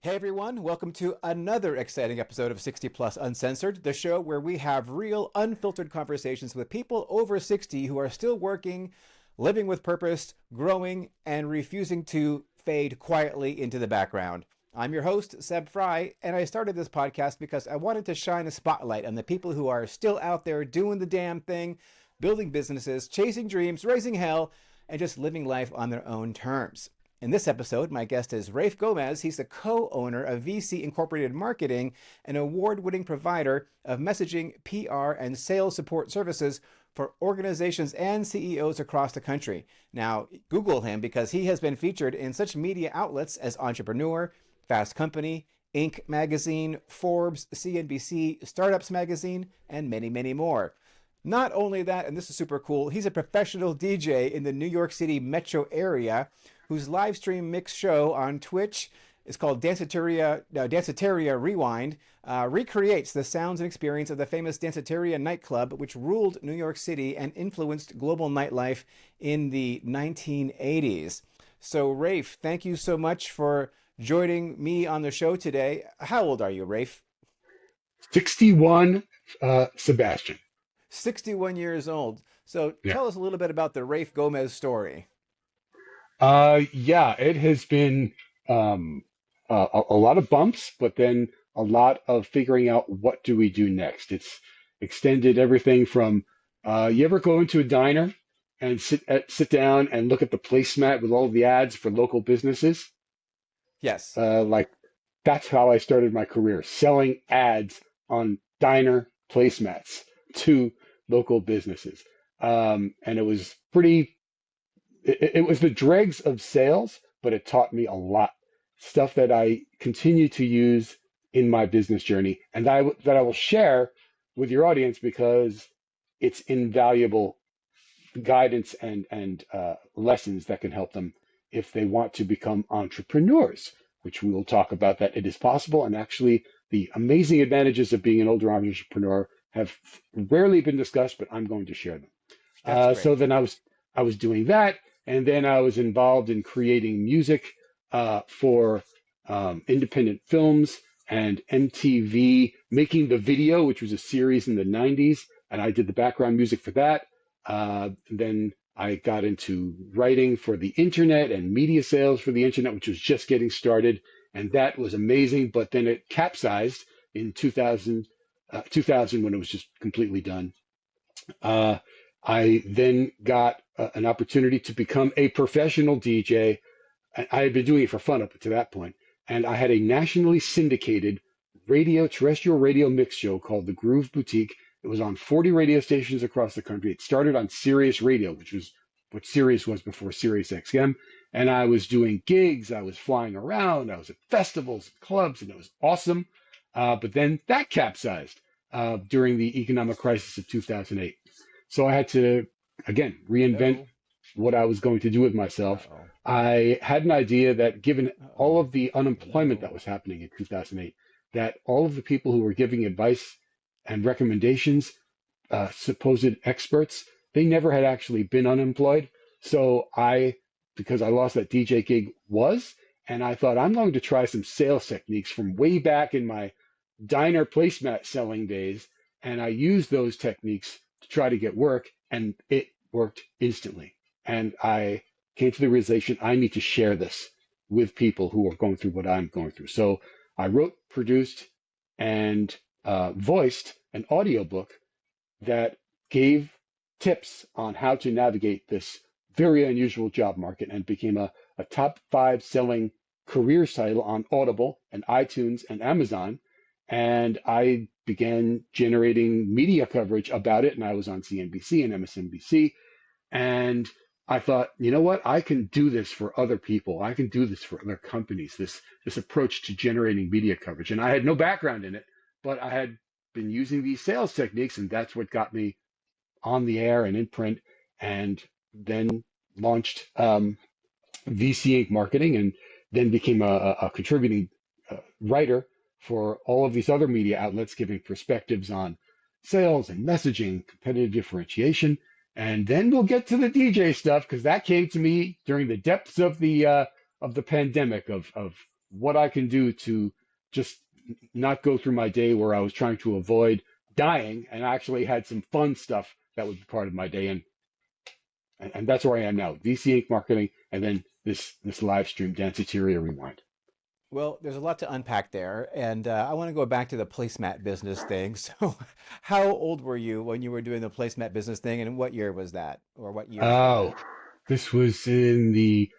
Hey everyone, welcome to another exciting episode of 60 Plus Uncensored, the show where we have real, unfiltered conversations with people over 60 who are still working, living with purpose, growing, and refusing to fade quietly into the background. I'm your host, Seb Frey, and I started this podcast because I wanted to shine a spotlight on the people who are still out there doing the damn thing, building businesses, chasing dreams, raising hell, and just living life on their own terms. In this episode, my guest is Rafe Gomez. He's the co-owner of VC Incorporated Marketing, an award-winning provider of messaging, PR, and sales support services for organizations and CEOs across the country. Now, Google him because he has been featured in such media outlets as Entrepreneur, Fast Company, Inc. magazine, Forbes, CNBC, Startups magazine, and many, many more. Not only that, and this is super cool, he's a professional DJ in the New York City metro area whose live stream mix show on Twitch is called Danceteria Rewind, recreates the sounds and experience of the famous Danceteria nightclub, which ruled New York City and influenced global nightlife in the 1980s. So, Rafe, thank you so much for joining me on the show today. How old are you, Rafe? 61, Sebastian. 61 years old. So Yeah. tell us a little bit about the Rafe Gomez story. Yeah, it has been a lot of bumps, but then a lot of figuring out what do we do next. It's extended everything from you ever go into a diner and sit down and look at the placemat with all the ads for local businesses? Yes. Like that's how I started my career, selling ads on diner placemats to local businesses. And it was it was the dregs of sales, but it taught me a lot. Stuff that I continue to use in my business journey and that I will share with your audience because it's invaluable guidance and lessons that can help them if they want to become entrepreneurs, which we will talk about that it is possible. And actually, the amazing advantages of being an older entrepreneur have rarely been discussed, but I'm going to share them. That's So great. then I was doing that, and then I was involved in creating music for independent films and MTV, making the video, which was a series in the '90s, and I did the background music for that. Then I got into writing for the internet and media sales for the internet, which was just getting started, and that was amazing. But then it capsized in 2000 when it was just completely done. Uh, I then got an opportunity to become a professional DJ. I had been doing it for fun up to that point, and I had a nationally syndicated terrestrial radio mix show called The Groove Boutique. It was on 40 radio stations across the country. It started on Sirius Radio, which was what Sirius was before Sirius XM. And I was doing gigs. I was flying around. I was at festivals, and clubs, and it was awesome. But then that capsized during the economic crisis of 2008. So I had to, again, reinvent Hello. what I was going to do with myself. Uh-oh. I had an idea that given all Uh-oh. of the unemployment that Hello. was happening in 2008, that all of the people who were giving advice and recommendations, supposed experts, they never had actually been unemployed. So because I lost that DJ gig, and I thought I'm going to try some sales techniques from way back in my diner placemat selling days, and I used those techniques to try to get work, and it worked instantly. And I came to the realization I need to share this with people who are going through what I'm going through. So I wrote, produced, and voiced an audiobook that gave tips on how to navigate this very unusual job market and became a top five selling career title on Audible and iTunes and Amazon. And I began generating media coverage about it, and I was on CNBC and MSNBC. And I thought, you know what? I can do this for other people. I can do this for other companies. This approach to generating media coverage. And I had no background in it, but I had been using these sales techniques, and that's what got me on the air and in print, and then launched VC Inc. Marketing, and then became a contributing writer for all of these other media outlets, giving perspectives on sales and messaging, competitive differentiation. And then we'll get to the DJ stuff because that came to me during the depths of the pandemic of what I can do to just not go through my day where I was trying to avoid dying and actually had some fun stuff that would be part of my day. And that's where I am now. VC Inc. marketing, and then this live stream Danceteria Rewind. Well, there's a lot to unpack there, and I want to go back to the placemat business thing. So, how old were you when you were doing the placemat business thing, and what year was that, or what years were Oh, they? this was in the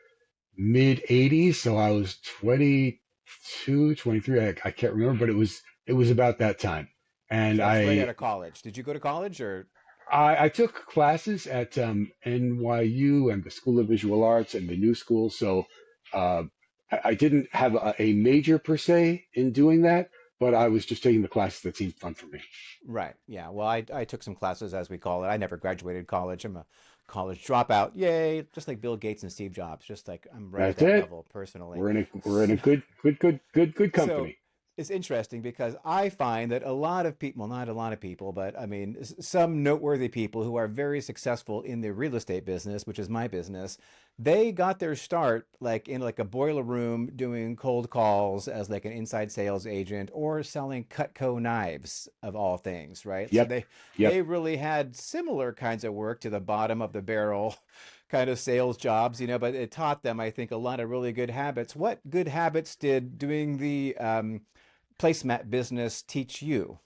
mid 80s, so I was 22, 23. I can't remember, but it was about that time. And So that's right out of college. Did you go to college, or I took classes at NYU and the School of Visual Arts and the New School, so uh, I didn't have a major per se in doing that, but I was just taking the classes that seemed fun for me. right? Yeah. Well, I took some classes, as we call it. I never graduated college. I'm a college dropout. Yay! Just like Bill Gates and Steve Jobs. Just like I'm right at That's that it. level personally. We're in a good So company. it's interesting because I find that a lot of people, well, not a lot of people, but I mean, some noteworthy people who are very successful in the real estate business, which is my business, they got their start like in like a boiler room doing cold calls as like an inside sales agent or selling Cutco knives of all things, right? So Yep, they yep. really had similar kinds of work to the bottom of the barrel kind of sales jobs, but it taught them, I think, a lot of really good habits. What good habits did doing the placemat business teach you?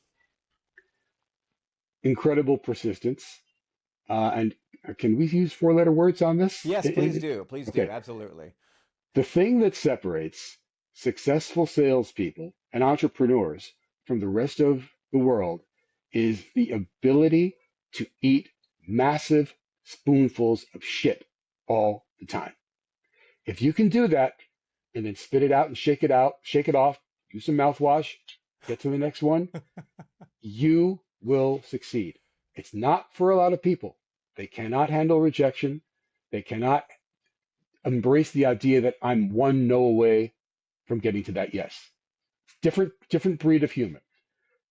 Incredible persistence. And can we use four-letter words on this? Yes, please do. Please do. Okay. Absolutely. The thing that separates successful salespeople and entrepreneurs from the rest of the world is the ability to eat massive spoonfuls of shit all the time. If you can do that and then spit it out, shake it off, use some mouthwash, get to the next one, you will succeed. It's not for a lot of people. They cannot handle rejection. They cannot embrace the idea that I'm one no away from getting to that yes. Different breed of human.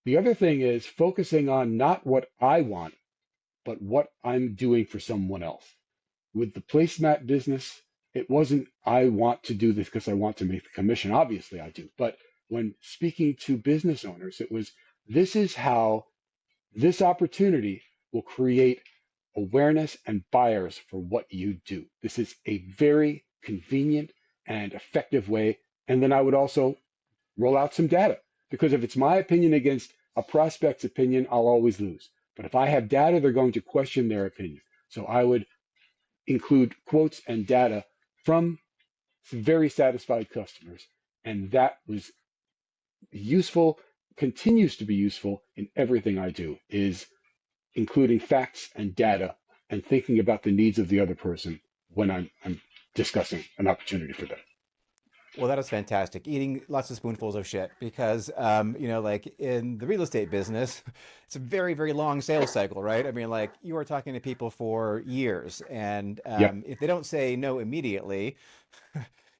The other thing is focusing on not what I want, but what I'm doing for someone else. With the placemat business, it wasn't I want to do this because I want to make the commission. Obviously I do. But when speaking to business owners, it was this is how this opportunity will create awareness and buyers for what you do. This is a very convenient and effective way. And then I would also roll out some data because if it's my opinion against a prospect's opinion, I'll always lose. But if I have data, they're going to question their opinion. So I would include quotes and data from some very satisfied customers. And that was useful, continues to be useful in everything I do, is including facts and data and thinking about the needs of the other person when I'm discussing an opportunity for them. Well, that is fantastic. Eating lots of spoonfuls of shit because, like in the real estate business, it's a very, very long sales cycle, right? I mean, like you are talking to people for years, and Yep. if they don't say no immediately,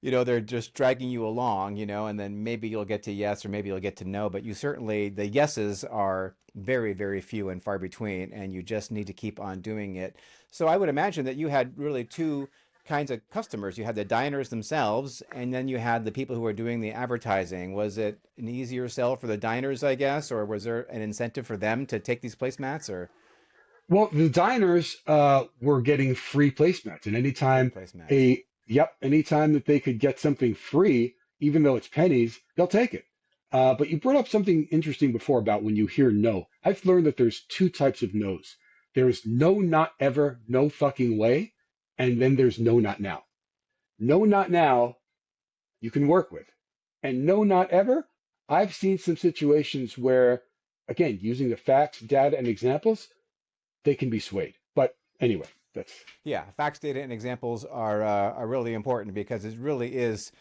they're just dragging you along, and then maybe you'll get to yes or maybe you'll get to no, but you certainly, the yeses are very, very few and far between, and you just need to keep on doing it. So I would imagine that you had really two kinds of customers. You had the diners themselves, and then you had the people who were doing the advertising. Was it an easier sell for the diners, I guess, or was there an incentive for them to take these placemats or Well, the diners were getting free placemats, and free anytime placemats? anytime that they could get something free, even though it's pennies, they'll take it. But you brought up something interesting before about when you hear no. I've learned that there's two types of no's. There's no, not ever, no fucking way, and then there's no, not now. No, not now, you can work with. And no, not ever. I've seen some situations where, again, using the facts, data, and examples, they can be swayed. But anyway, that's Yeah, facts, data, and examples are really important because it really is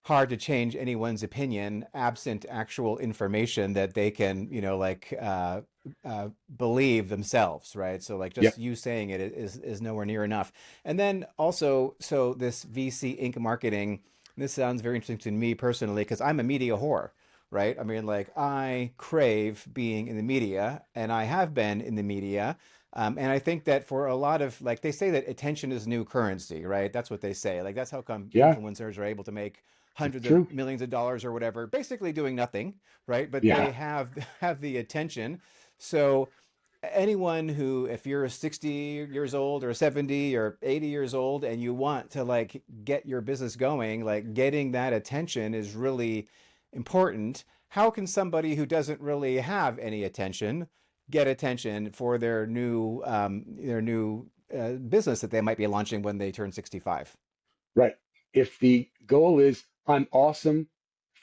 hard to change anyone's opinion absent actual information that they can, believe themselves, right? So like yep, just you saying it is nowhere near enough. And then also, so this VC Inc. marketing, this sounds very interesting to me personally because I'm a media whore, right? I mean, like I crave being in the media, and I have been in the media. And I think that for a lot of like they say that attention is new currency, right? That's what they say. Like that's how come yeah, influencers are able to make hundreds of True. millions of dollars or whatever, basically doing nothing, right? But Yeah. they have the attention. So anyone who, if you're 60 years old or 70 or 80 years old and you want to like get your business going, like getting that attention is really important. How can somebody who doesn't really have any attention get attention for their new business that they might be launching when they turn 65? Right. If the goal is I'm awesome,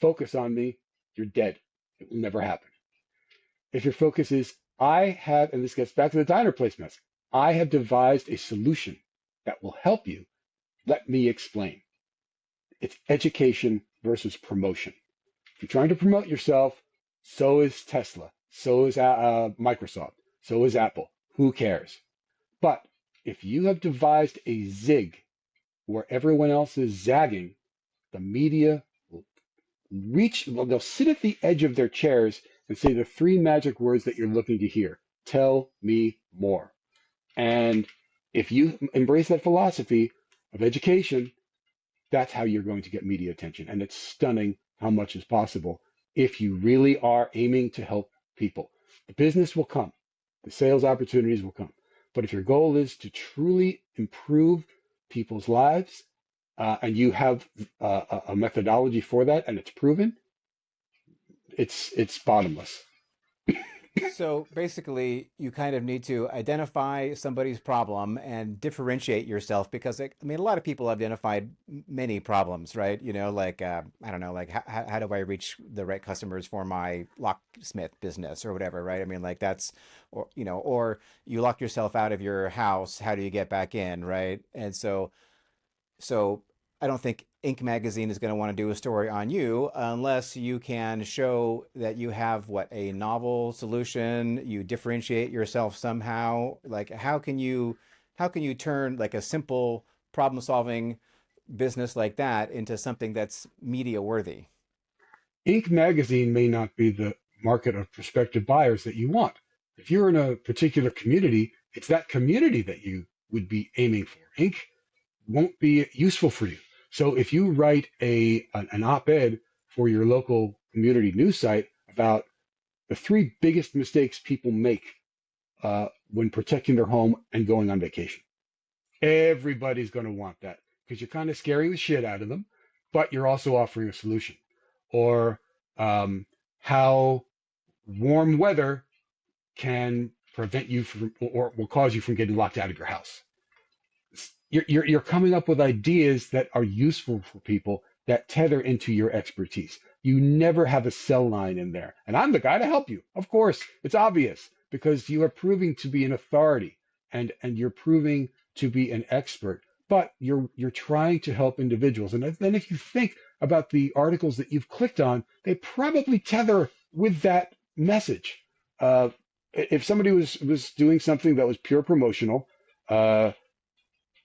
focus on me, you're dead. It will never happen. If your focus is I have, and this gets back to the diner placemats, I have devised a solution that will help you. Let me explain. It's education versus promotion. If you're trying to promote yourself, so is Tesla, so is Microsoft, so is Apple. Who cares? But if you have devised a zig where everyone else is zagging, the media will well, they'll sit at the edge of their chairs and say the three magic words that you're looking to hear. Tell me more. And if you embrace that philosophy of education, that's how you're going to get media attention. And it's stunning how much is possible if you really are aiming to help people. The business will come, the sales opportunities will come. But if your goal is to truly improve people's lives, and you have a methodology for that, and it's proven, it's bottomless. So basically, you kind of need to identify somebody's problem and differentiate yourself because, like, I mean, a lot of people have identified many problems, right? You know, like, I don't know, like, how do I reach the right customers for my locksmith business or whatever, right? I mean, like, that's, or, you know, or you lock yourself out of your house, how do you get back in, right? And so I don't think Inc. magazine is going to want to do a story on you unless you can show that you have what a novel solution, you differentiate yourself somehow. Like how can you turn like a simple problem solving business like that into something that's media worthy? Inc. magazine may not be the market of prospective buyers that you want. If you're in a particular community, it's that community that you would be aiming for. Inc. won't be useful for you. So if you write an op-ed for your local community news site about the three biggest mistakes people make when protecting their home and going on vacation, everybody's going to want that because you're kind of scaring the shit out of them, but you're also offering a solution. Or how warm weather can prevent you from, or will cause you from getting locked out of your house. You're coming up with ideas that are useful for people that tether into your expertise. You never have a sell line in there. And I'm the guy to help you. Of course, it's obvious because you are proving to be an authority and you're proving to be an expert, but you're trying to help individuals. And then if you think about the articles that you've clicked on, they probably tether with that message. If somebody was doing something that was pure promotional, uh,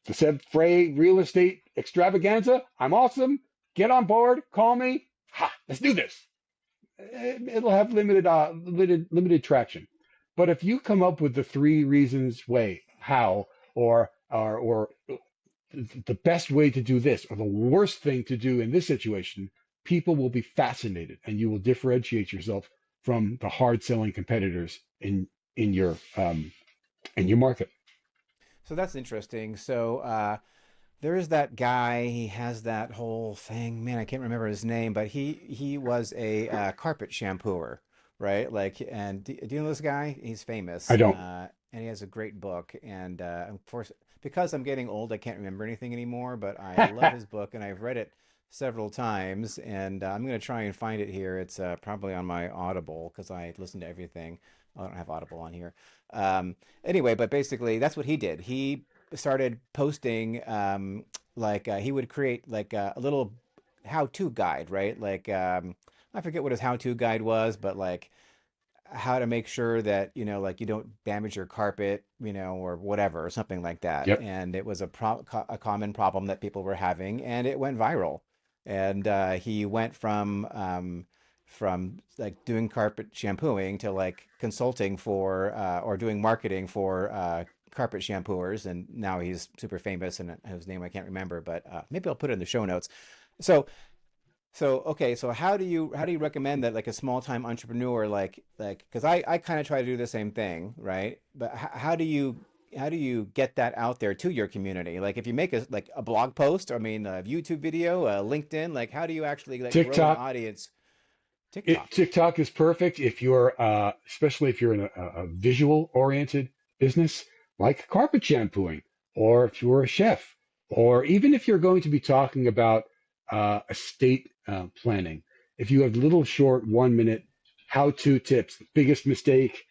the Seb Frey real estate extravaganza. I'm awesome. Get on board. Call me. Ha, let's do this. It'll have limited traction. But if you come up with the three reasons way, how, or the best way to do this, or the worst thing to do in this situation, people will be fascinated, and you will differentiate yourself from the hard selling competitors in your in your market. So that's interesting. So there is that guy. He has that whole thing. Man, I can't remember his name, but he was a carpet shampooer, right? Like, and do you know this guy? He's I famous, don't. and he has a great book. And of course, because I'm getting old, I can't remember anything anymore. But I love his book, and I've read it several times. And I'm gonna try and find it here. It's probably on my Audible because I listen to everything. I don't have Audible on here. Um, anyway, but basically, that's what he did. He started posting like he would create like a little how-to guide, right? Like I forget what his how-to guide was, but like how to make sure that you know like you don't damage your carpet, you know, or whatever, or something like that. Yep. And it was a common problem that people were having, and it went viral. And he went from like doing carpet shampooing to like consulting for or doing marketing for carpet shampooers, and now he's super famous and whose name I can't remember, but maybe I'll put it in the show notes. So So okay, so how do you recommend that like a small time entrepreneur like because I kind of try to do the same thing, right? But how do you get that out there to your community? Like if you make a blog post, I mean a YouTube video, LinkedIn, like how do you actually like grow an TikTok. audience? TikTok. TikTok is perfect if you're, especially if you're in a visual oriented business like carpet shampooing, or if you're a chef, or even if you're going to be talking about estate planning. If you have little short 1 minute how-to tips, biggest mistake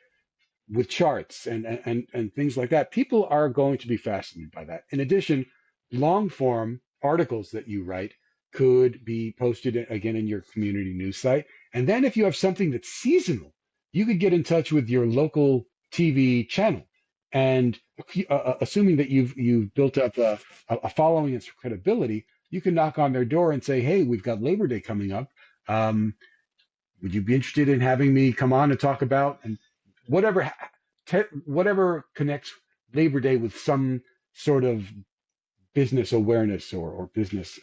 with charts and things like that, people are going to be fascinated by that. In addition, long form articles that you write could be posted again in your community news site. And then if you have something that's seasonal, you could get in touch with your local TV channel. And assuming that you've built up a following and some credibility, you can knock on their door and say, "Hey, we've got Labor Day coming up. Um, would you be interested in having me come on and talk about and whatever whatever connects Labor Day with some sort of business awareness or business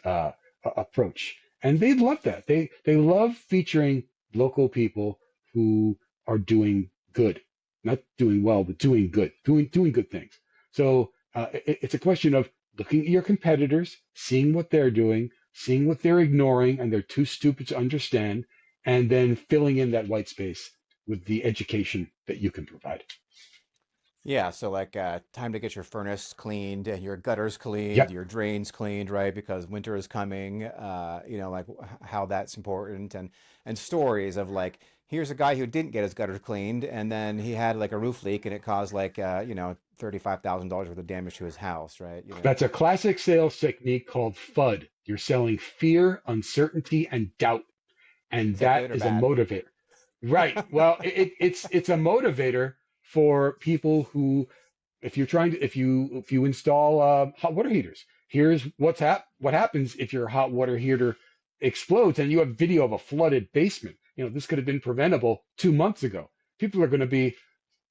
approach?" And they love that. They love featuring local people who are doing good, not doing well, but doing good, doing good things. So it's a question of looking at your competitors, seeing what they're doing, seeing what they're ignoring, and they're too stupid to understand, and then filling in that white space with the education that you can provide. Yeah, so like time to get your furnace cleaned, your gutters cleaned, Yep. your drains cleaned, right? Because winter is coming. Like how that's important, and stories of like here's a guy who didn't get his gutters cleaned, and then he had like a roof leak, and it caused like $35,000 worth of damage to his house, right? That's a classic sales technique called FUD. You're selling fear, uncertainty, and doubt. And Is that that good or is a bad? motivator. Right. Well, it's a motivator for people who, if you're trying to, if you install hot water heaters, here's what happens if your hot water heater explodes and you have video of a flooded basement. This could have been preventable 2 months ago. People are going to be,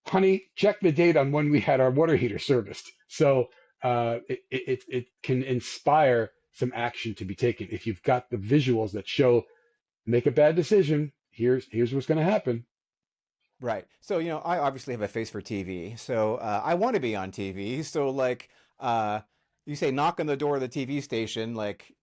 honey, check the date on when we had our water heater serviced. So it can inspire some action to be taken. If you've got the visuals that show, make a bad decision, here's what's going to happen. Right. So, I obviously have a face for TV. So, I want to be on TV. So, like, uh, you say knock on the door of the TV station. Like,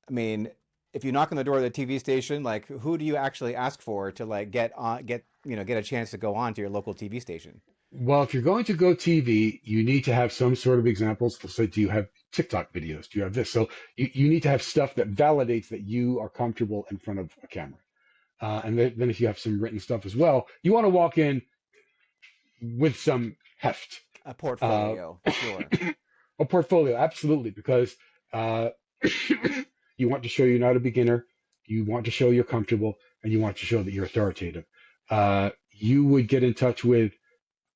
I mean, if you knock on the door of the TV station, like, who do you actually ask for to like get a chance to go on to your local TV station? Well, if you're going to go TV, you need to have some sort of examples. So, do you have TikTok videos? Do you have this? So, you need to have stuff that validates that you are comfortable in front of a camera. And then if you have some written stuff as well, you want to walk in with some heft. A Uh, portfolio, sure. a portfolio, absolutely, because uh, you want to show you're not a beginner, you want to show you're comfortable, and you want to show that you're authoritative. You would get in touch with,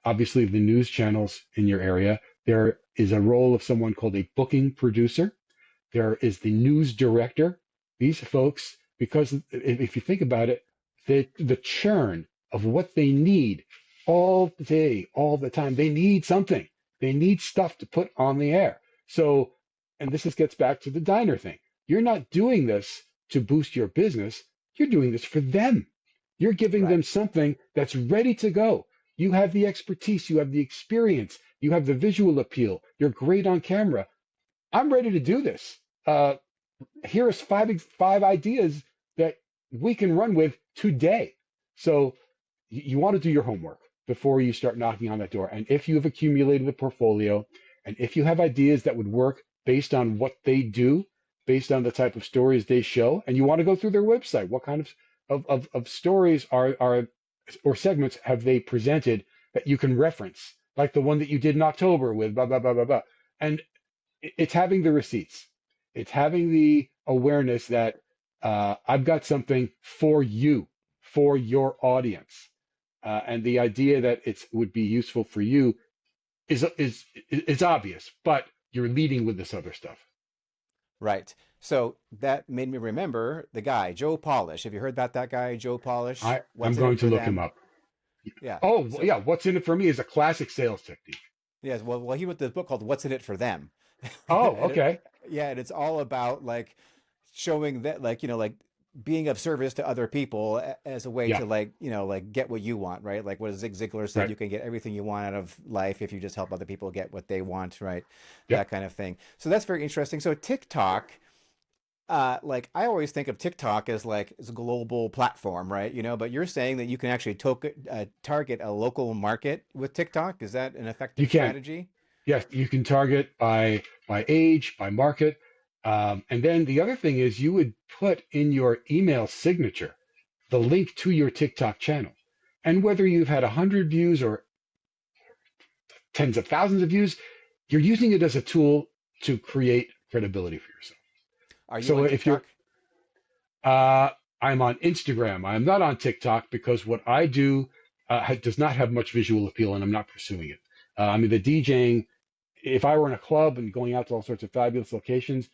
obviously, the news channels in your area. There is a role of someone called a booking producer. There is the news director. These folks, because if you think about it, the churn of what they need all day, all the time, they need something. They need stuff to put on the air. So, and gets back to the diner thing. You're not doing this to boost your business. You're doing this for them. You're giving them Right. something that's ready to go. You have the expertise, you have the experience, you have the visual appeal. You're great on camera. I'm ready to do this. Uh, Here's five ideas that we can run with today. So you want to do your homework before you start knocking on that door. And if you have accumulated a portfolio, and if you have ideas that would work based on what they do, based on the type of stories they show, and you want to go through their website, what kind of stories are or segments have they presented that you can reference, like the one that you did in October with blah blah blah blah blah. And it's having the receipts. It's having the awareness that I've got something for you, for your audience, and the idea that it would be useful for you is obvious, but you're leading with this other stuff. Right. So that made me remember the guy, Joe Polish. Have you heard about that guy, Joe Polish? I'm What's in going it to for look him them? up. Yeah. Oh So yeah, what's in it for me is a classic sales technique. yes, well, he wrote this book called "What's in It for Them," Oh, and okay. yeah, and it's all about like showing that, like being of service to other people as a way Yeah, to like, like get what you want, right? Like what Zig Ziglar said, right. you can get everything you want out of life if you just help other people get what they want, right? Yep. That kind of thing. So that's very interesting. So TikTok, like I always think of TikTok as like as a global platform, right? But you're saying that you can actually target a local market with TikTok. Is that an You effective can. strategy? Yes, you can target by age, by market. And then the other thing is you would put in your email signature the link to your TikTok channel. And whether you've had 100 views or tens of thousands of views, you're using it as a tool to create credibility for yourself. Are you So on if you're, TikTok? uh, I'm on Instagram. I'm not on TikTok because what I do does not have much visual appeal, and I'm not pursuing it. I mean, the DJing. If I were in a club and going out to all sorts of fabulous locations,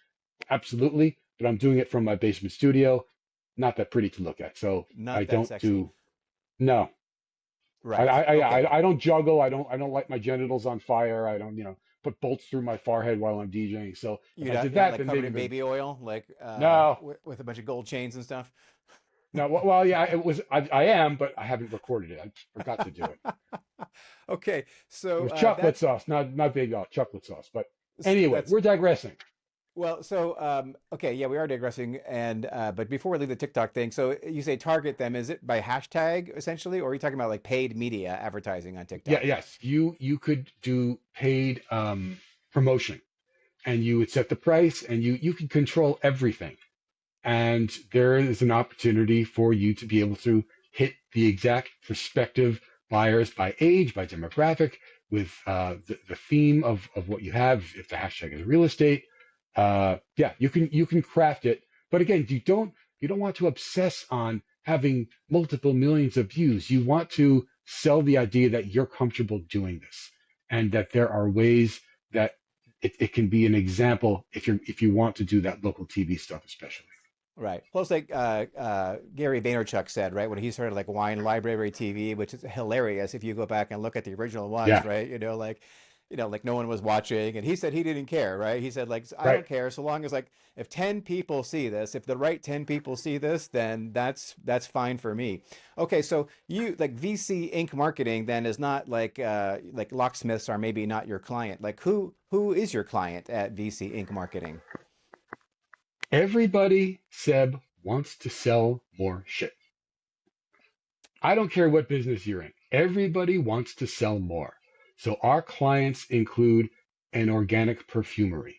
absolutely. But I'm doing it from my basement studio. Not that pretty to look at. So I Not that don't sexy. do. No, Right. Okay. I don't juggle. I don't light my genitals on fire. I don't put bolts through my forehead while I'm DJing. So if I did You're not that, like then covered maybe. in But baby oil, like no, with a bunch of gold chains and stuff. no. Well, yeah, it was. I am, but I haven't recorded it. I forgot to do it. Okay, It so was chocolate that's sauce, not baby oil, chocolate sauce. But anyway, that's we're digressing. well. So okay, yeah, we are digressing, and but before we leave the TikTok thing, so you say target them. Is it by hashtag essentially, or are you talking about like paid media advertising on Yeah, TikTok? yes, you could do paid promotion, and you would set the price, and you can control everything. And there is an opportunity for you to be able to hit the exact prospective buyers by age, by demographic, with the theme of what you have. If the hashtag is real estate, yeah, you can craft it. But again, you don't want to obsess on having multiple millions of views. You want to sell the idea that you're comfortable doing this, and that there are ways that it can be an example if you want to do that local TV stuff, especially. Right. Plus, like Gary Vaynerchuk said, right, when he started like Wine Library TV, which is hilarious if you go back and look at the original ones, Yeah, right? Like no one was watching, and he said he didn't care, right? He said like I right. don't care so long as like if 10 people see this, if the right 10 people see this, then that's fine for me. Okay, so you like VC Inc. marketing then is not like locksmiths are maybe not your client. Like who is your client at VC Inc. marketing? Everybody, Seb, wants to sell more shit. I don't care what business you're in. Everybody wants to sell more. So our clients include an organic perfumery,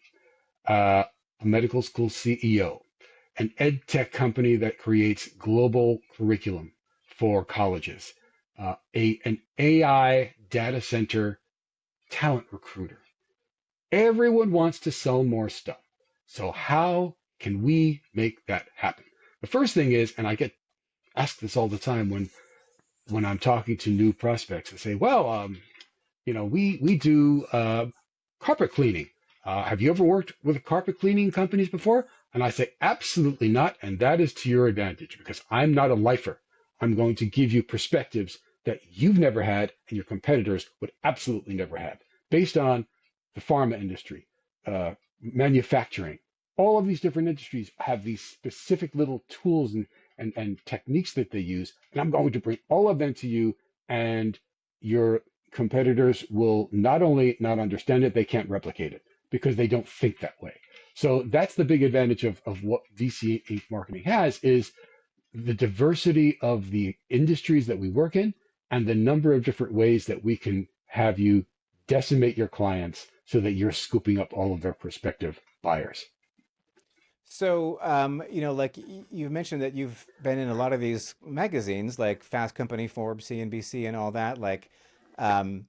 a medical school CEO, an ed tech company that creates global curriculum for colleges, an AI data center talent recruiter. Everyone wants to sell more stuff. So how can we make that happen? The first thing is, and I get asked this all the time when I'm talking to new prospects, I say, well, we do carpet cleaning. Have you ever worked with carpet cleaning companies before? And I say, absolutely not. And that is to your advantage because I'm not a lifer. I'm going to give you perspectives that you've never had and your competitors would absolutely never have based on the pharma industry, manufacturing. All of these different industries have these specific little tools and techniques that they use. And I'm going to bring all of them to you, and your competitors will not only not understand it, they can't replicate it because they don't think that way. So that's the big advantage of what VC Inc. marketing has is the diversity of the industries that we work in and the number of different ways that we can have you decimate your clients so that you're scooping up all of their prospective buyers. So, like you mentioned that you've been in a lot of these magazines, like Fast Company, Forbes, CNBC, and all that. Um,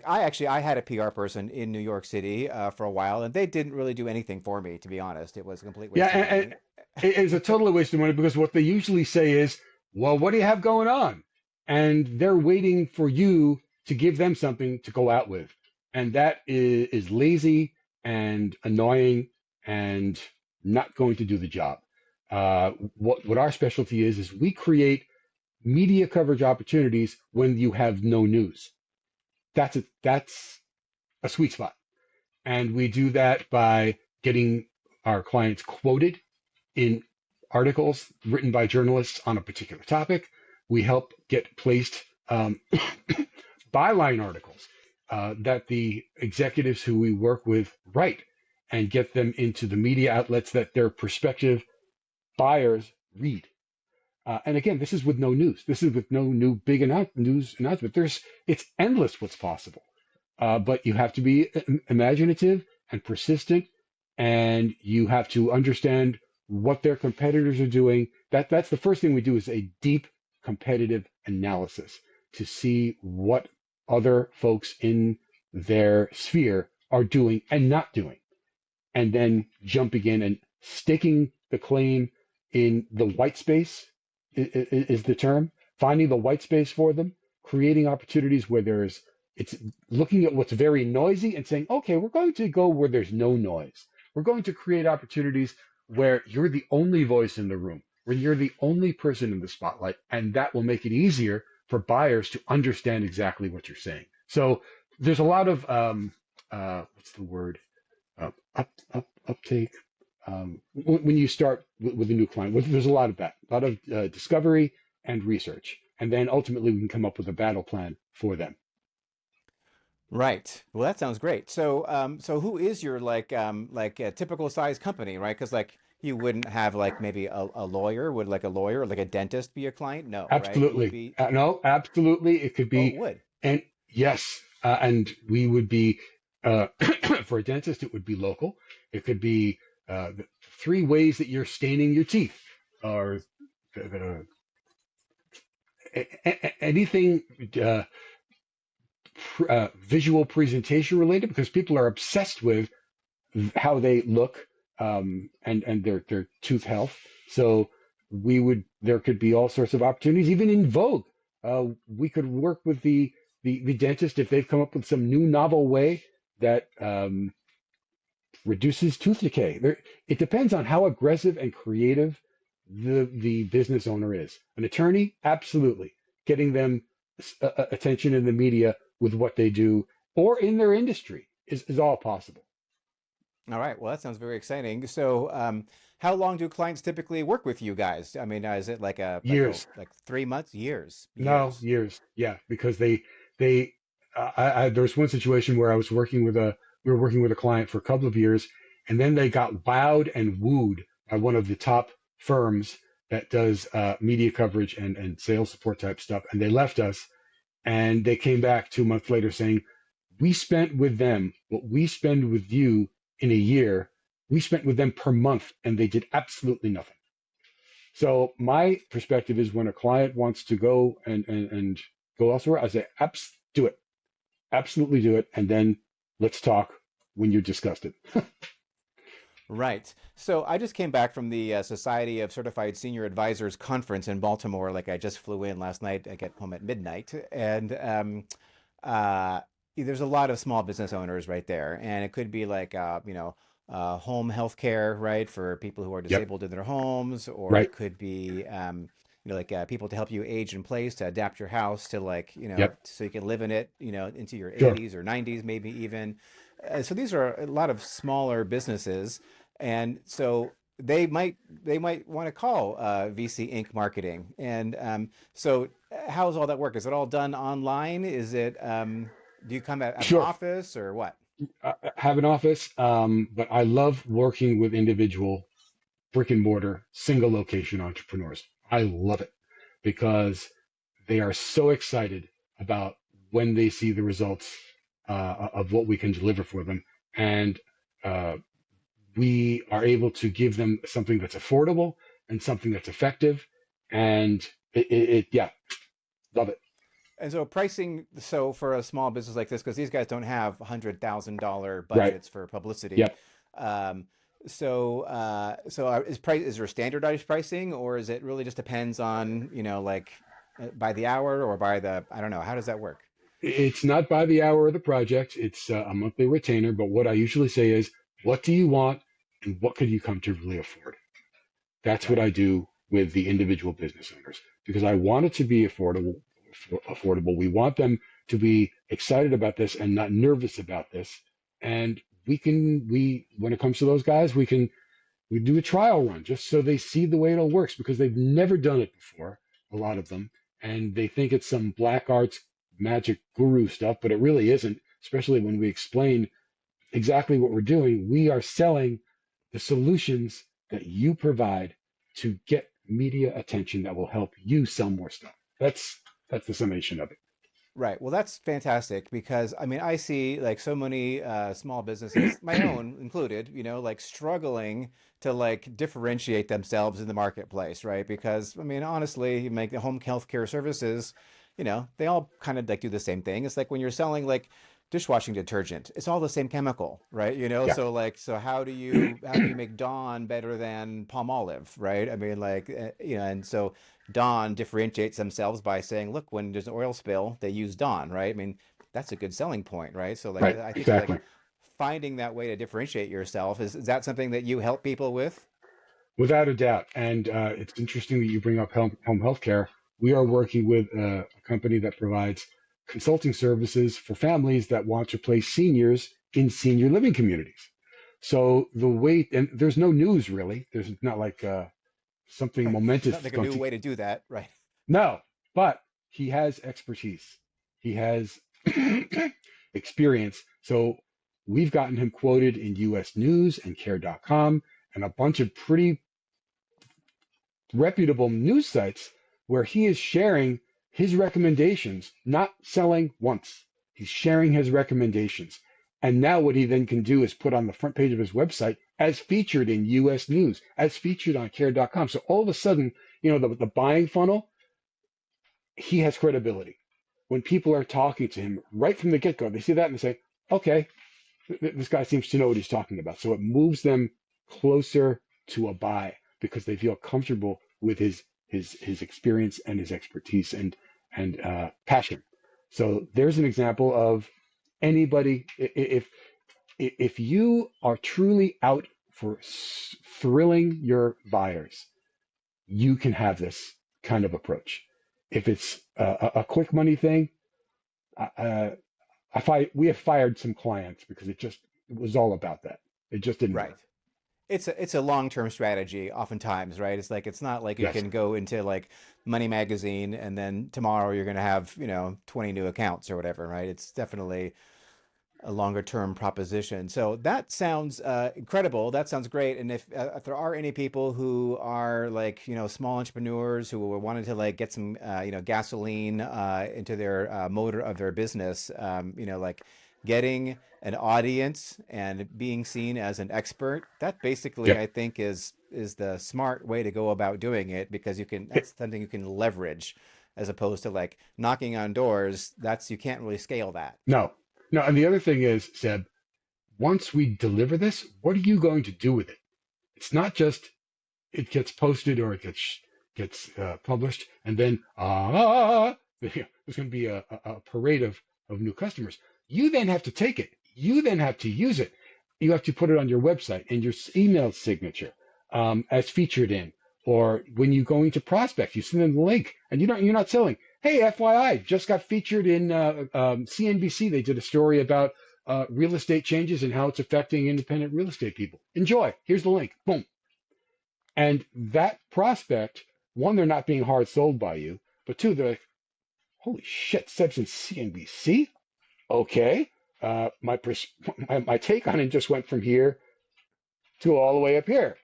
I had a PR person in New York City for a while, and they didn't really do anything for me, to be honest. It was a complete Yeah, waste of and money. it is a total waste of money because what they usually say is, well, what do you have going on? And they're waiting for you to give them something to go out with. And that is lazy and annoying and not going to do the job. What our specialty is we create media coverage opportunities when you have no news. That's a sweet spot. And we do that by getting our clients quoted in articles written by journalists on a particular topic. We help get placed byline articles that the executives who we work with write and get them into the media outlets that their prospective buyers read. And again, this is with no news. This is with no new big news announcement. It's endless what's possible. But you have to be imaginative and persistent, and you have to understand what their competitors are doing. That's the first thing we do is a deep competitive analysis to see what other folks in their sphere are doing and not doing, and then jumping in and staking the claim in the white space is the term, finding the white space for them, creating opportunities where it's looking at what's very noisy and saying, okay, we're going to go where there's no noise. We're going to create opportunities where you're the only voice in the room, where you're the only person in the spotlight, and that will make it easier for buyers to understand exactly what you're saying. So there's a lot of what's the word? Uptake. When you start with a new client, there's a lot of that, a lot of discovery and research, and then ultimately we can come up with a battle plan for them. Right. Well, that sounds great. So, so who is your like a typical size company, right? Because like you wouldn't have like maybe a lawyer. Would like a lawyer or like a dentist be a client? No, right? It would Absolutely. be. No, absolutely. It could Oh, it be, would. and yes, and we would be, uh, for a dentist, it would be local. It could be the 3 ways that you're staining your teeth, or anything visual presentation related, because people are obsessed with how they look and their tooth health. So there could be all sorts of opportunities, even in Vogue. We could work with the dentist if they've come up with some new novel way that reduces tooth decay. It depends on how aggressive and creative the business owner is. An attorney, absolutely, getting them attention in the media with what they do or in their industry is all possible. All right. Well, that sounds very exciting. So, how long do clients typically work with you guys? I mean, is it Years. like 3 months, years, No, years? years. Yeah, because they there was one situation where we were working with a client for a couple of years, and then they got wowed and wooed by one of the top firms that does media coverage and sales support type stuff, and they left us, and they came back 2 months later saying, we spent with them what we spend with you in a year. We spent with them per month, and they did absolutely nothing. So my perspective is when a client wants to go and go elsewhere, I say, do it. Absolutely do it. And then let's talk when you're disgusted. Right. So I just came back from the Society of Certified Senior Advisors conference in Baltimore. Like I just flew in last night. I get home at midnight, and uh, there's a lot of small business owners right there, and it could be like home health care, right, for people who are Yep. disabled in their homes, or Right. it could be people to help you age in place to adapt your house to Yep. so you can live in it, into your Sure. 80s or 90s, maybe even. So these are a lot of smaller businesses, and so they might want to call VC Inc. marketing. And so how does all that work? Is it all done online? Is it do you come at an Sure. office or what? Have an office, but I love working with individual brick and mortar single location entrepreneurs. I love it because they are so excited about when they see the results of what we can deliver for them. And uh, we are able to give them something that's affordable and something that's effective. And yeah, love it. And so pricing, so for a small business like this, because these guys don't have $100,000 Right. budgets for publicity. Yep. Um, is there standardized pricing, or is it really just depends on, by the hour or by I don't know, how does that work? It's not by the hour of the project. It's a monthly retainer. But what I usually say is, what do you want and what could you comfortably afford? That's what Right. I do with the individual business owners because I want it to be affordable. Affordable. We want them to be excited about this and not nervous about this. And when it comes to those guys, we can. We do a trial run just so they see the way it all works because they've never done it before, a lot of them, and they think it's some black arts magic guru stuff, but it really isn't, especially when we explain exactly what we're doing. We are selling the solutions that you provide to get media attention that will help you sell more stuff. That's the summation of it. Right. Well, that's fantastic because I mean, I see like so many small businesses, my own included, like struggling to like differentiate themselves in the marketplace, right? Because I mean, honestly, you make the home healthcare services, they all kind of like do the same thing. It's like when you're selling like dishwashing detergent, it's all the same chemical, right? Yeah. So like, so how do you make Dawn better than palm olive, right? I mean, like, and so Dawn differentiates themselves by saying, look, when there's an oil spill, they use Dawn, right? I mean, that's a good selling point, right? So like, Right. I think like Exactly. finding that way to differentiate yourself is that something that you help people with? Without a doubt. And it's interesting that you bring up home healthcare. We are working with a company that provides consulting services for families that want to place seniors in senior living communities. So the way, and there's no news really. There's not like something Right. There's momentous not that's like a going new to. way to do that, right? No, but he has expertise. He has experience. So we've gotten him quoted in US News and Care.com and a bunch of pretty reputable news sites where he is sharing his recommendations, not selling once. He's sharing his recommendations. And now what he then can do is put on the front page of his website as featured in US News, as featured on care.com. So all of a sudden, the buying funnel, he has credibility. When people are talking to him right from the get-go, they see that and they say, okay, this guy seems to know what he's talking about. So it moves them closer to a buy because they feel comfortable with his experience and his expertise and passion. So there's an example of anybody. If you are truly out for thrilling your buyers, you can have this kind of approach. If it's a quick money thing, uh, we have fired some clients because it was all about that. It just didn't Right. work. It's a long-term strategy oftentimes, right? It's like it's not like you Yes. can go into like Money Magazine and then tomorrow you're going to have, 20 new accounts or whatever, right? It's definitely a longer term proposition. So that sounds incredible. That sounds great. And if there are any people who are like, small entrepreneurs who are wanting to like get some, gasoline into their motor of their business, like getting an audience and being seen as an expert, that basically Yep. I think is the smart way to go about doing it because It- that's something you can leverage as opposed to like knocking on doors. You can't really scale that. no, no. And the other thing is, Seb, once we deliver this, what are you going to do with it? It's not just it gets posted or it gets published, and then there's going to be a parade of new customers. You then have to take it. You then have to use it. You have to put it on your website and your email signature as featured in, or when you're going to prospect, you send them the link, and you're not selling. Hey, FYI, just got featured in CNBC. They did a story about real estate changes and how it's affecting independent real estate people. Enjoy. Here's the link. Boom. And that prospect, one, they're not being hard sold by you, but two, they're like, holy shit, Seb's in CNBC? Okay. My take on it just went from here to all the way up here.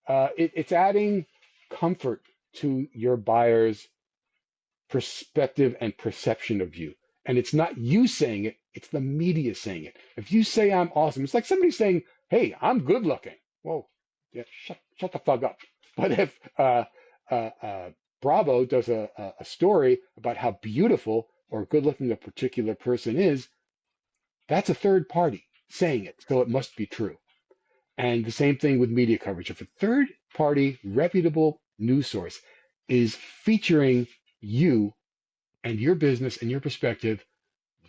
It's adding comfort to your buyer's perspective and perception of you. And it's not you saying it, it's the media saying it. If you say I'm awesome, it's like somebody saying, hey, I'm good looking. Whoa, yeah, shut the fuck up. But if Bravo does a story about how beautiful or good looking a particular person is, that's a third party saying it. So it must be true. And the same thing with media coverage. If a third party reputable news source is featuring you and your business and your perspective,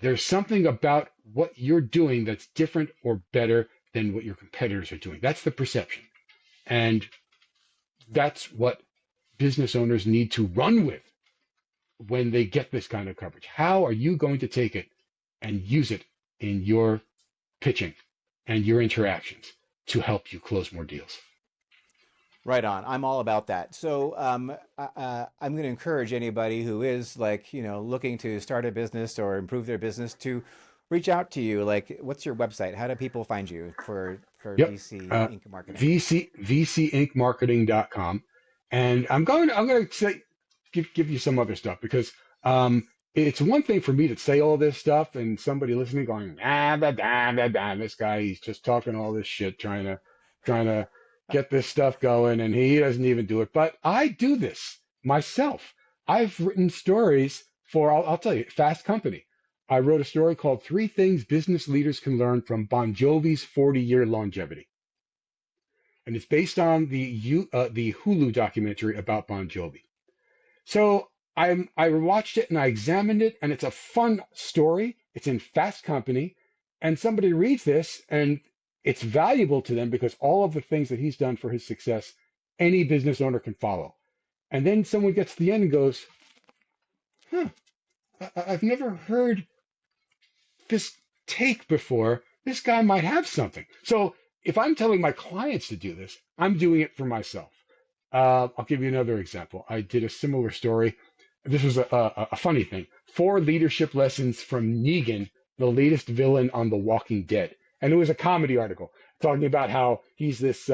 there's something about what you're doing that's different or better than what your competitors are doing. That's the perception. And that's what business owners need to run with when they get this kind of coverage. How are you going to take it and use it in your pitching and your interactions to help you close more deals? Right on. I'm all about that. So I'm going to encourage anybody who is like, looking to start a business or improve their business to reach out to you. Like, what's your website? How do people find you for Yep. VC Inc. marketing? VCinkmarketing.com. And I'm going to say, give you some other stuff because it's one thing for me to say all this stuff and somebody listening going, this guy, he's just talking all this shit, trying to get this stuff going, and he doesn't even do it. But I do this myself. I've written stories for, I'll tell you, Fast Company. I wrote a story called Three Things Business Leaders Can Learn from Bon Jovi's 40-Year Longevity. And it's based on the Hulu documentary about Bon Jovi. So I watched it and I examined it, and it's a fun story. It's in Fast Company, and somebody reads this, and it's valuable to them because all of the things that he's done for his success, any business owner can follow. And then someone gets to the end and goes, "Huh, I've never heard this take before. This guy might have something." So if I'm telling my clients to do this, I'm doing it for myself. I'll give you another example. I did a similar story. This was a funny thing. 4 leadership lessons from Negan, the latest villain on The Walking Dead. And it was a comedy article talking about how he's this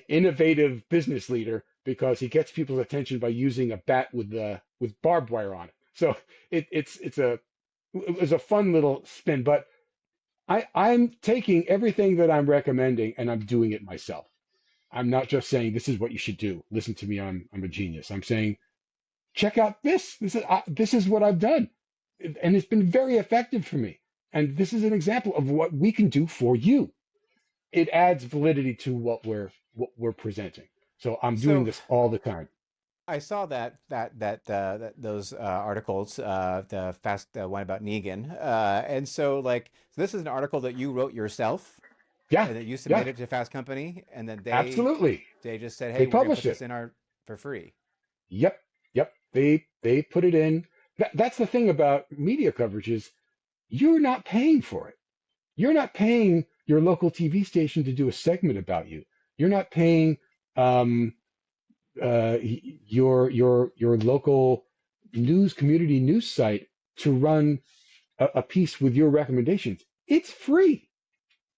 innovative business leader because he gets people's attention by using a bat with barbed wire on it. So it was a fun little spin, but I'm taking everything that I'm recommending and I'm doing it myself. I'm not just saying this is what you should do. Listen to me, I'm a genius. I'm saying check out this. This is what I've done, and it's been very effective for me. And this is an example of what we can do for you. It adds validity to what we're presenting. So I'm doing So this all the time. I saw those articles, the one about Negan, and so like so this is an article that you wrote yourself Yeah, and that you yeah, submitted to Fast Company, and then absolutely. they just said, They "Hey, we're going to put published this it. in our for free." Yep, yep. They put it in. That's the thing about media coverage is you're not paying for it. You're not paying your local TV station to do a segment about you. You're not paying um, your local community news site to run a piece with your recommendations. It's free.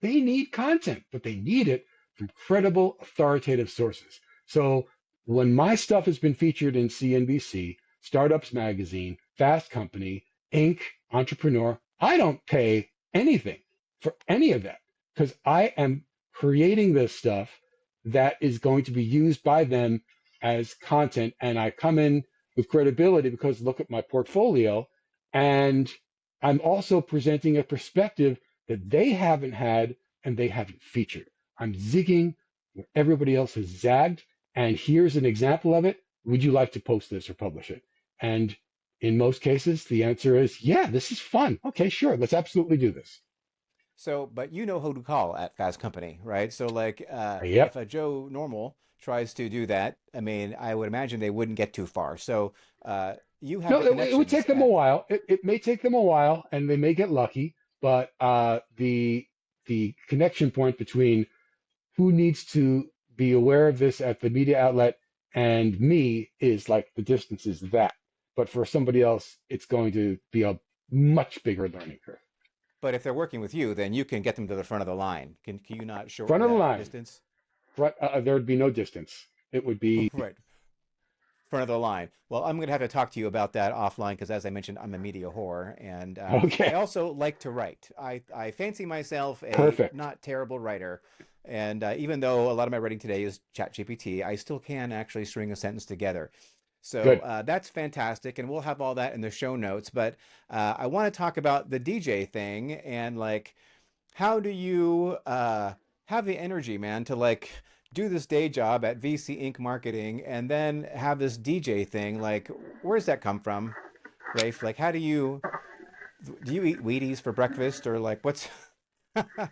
They need content, but they need it from credible, authoritative sources. So when my stuff has been featured in CNBC, Startups Magazine, Fast Company, Inc., Entrepreneur, I don't pay anything for any of that because I am creating this stuff that is going to be used by them as content. And I come in with credibility because look at my portfolio. And I'm also presenting a perspective that they haven't had and they haven't featured. I'm zigging where everybody else has zagged. And here's an example of it. Would you like to post this or publish it? And in most cases, the answer is, yeah, this is fun. Okay, sure. Let's absolutely do this. So, but you know who to call at Fast Company, right? So, like, if Yep. a Joe Normal tries to do that, I mean, I would imagine they wouldn't get too far. So, you have No, the it would connections take them a at. while. It may take them a while and they may get lucky, but the connection point between who needs to be aware of this at the media outlet and me is like the distance is that. But for somebody else, it's going to be a much bigger learning curve. But if they're working with you, then you can get them to the front of the line. Can you not Front shorten of the that line, distance? there would be no distance. It would be Right, front of the line. Well, I'm going to have to talk to you about that offline because, as I mentioned, I'm a media whore, and I okay, also like to write. I fancy myself a perfect. not terrible writer, and even though a lot of my writing today is ChatGPT, I still can actually string a sentence together. So Good. that's fantastic, and we'll have all that in the show notes. But I want to talk about the DJ thing and like how do you have the energy, man, to like do this day job at VC Inc. marketing and then have this DJ thing? Like, where's that come from, Rafe? Like, how do you eat Wheaties for breakfast or like what's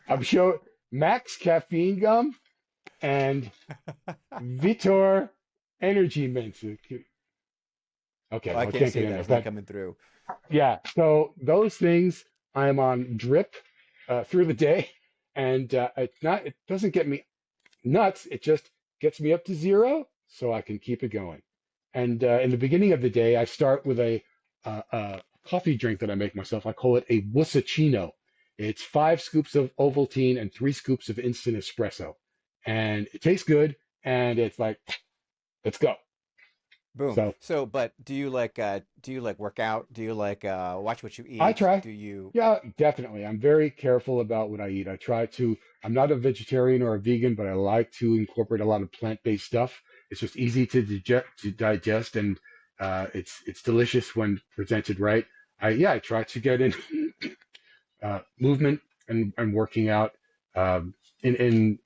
I'm sure Max caffeine gum and Vitor energy mints. Oh, Okay, I well, I can't can't see get in that. there. It's not But coming through. yeah, so those things I am on drip through the day, and it doesn't get me nuts. It just gets me up to zero so I can keep it going. And in the beginning of the day, I start with a coffee drink that I make myself. I call it a Wussachino. It's 5 scoops of Ovaltine and 3 scoops of instant espresso. And it tastes good. And it's like, let's go. Boom. So So, but do you like work out? Do you like watch what you I eat? try. Do you Yeah, definitely. I'm very careful about what I eat. I try to, I'm not a vegetarian or a vegan, but I like to incorporate a lot of plant-based stuff. It's just easy to digest, and it's delicious when presented right. I try to get in movement and working out in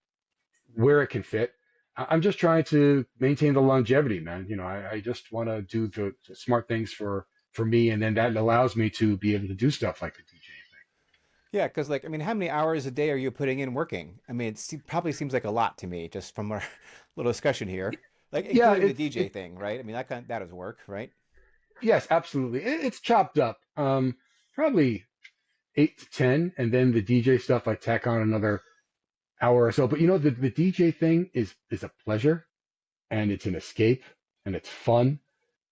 where it can fit. I'm just trying to maintain the longevity, man. I just want to do the smart things for me, and then that allows me to be able to do stuff like the DJ. Yeah, because like I mean, how many hours a day are you putting in working? I mean, probably seems like a lot to me just from our little discussion here. Like Yeah, including the DJ thing, right? I mean, that is work, right? yes, absolutely. It's chopped up. Probably 8 to 10, and then the DJ stuff I tack on another hour or so. But the DJ thing is a pleasure, and it's an escape, and it's fun,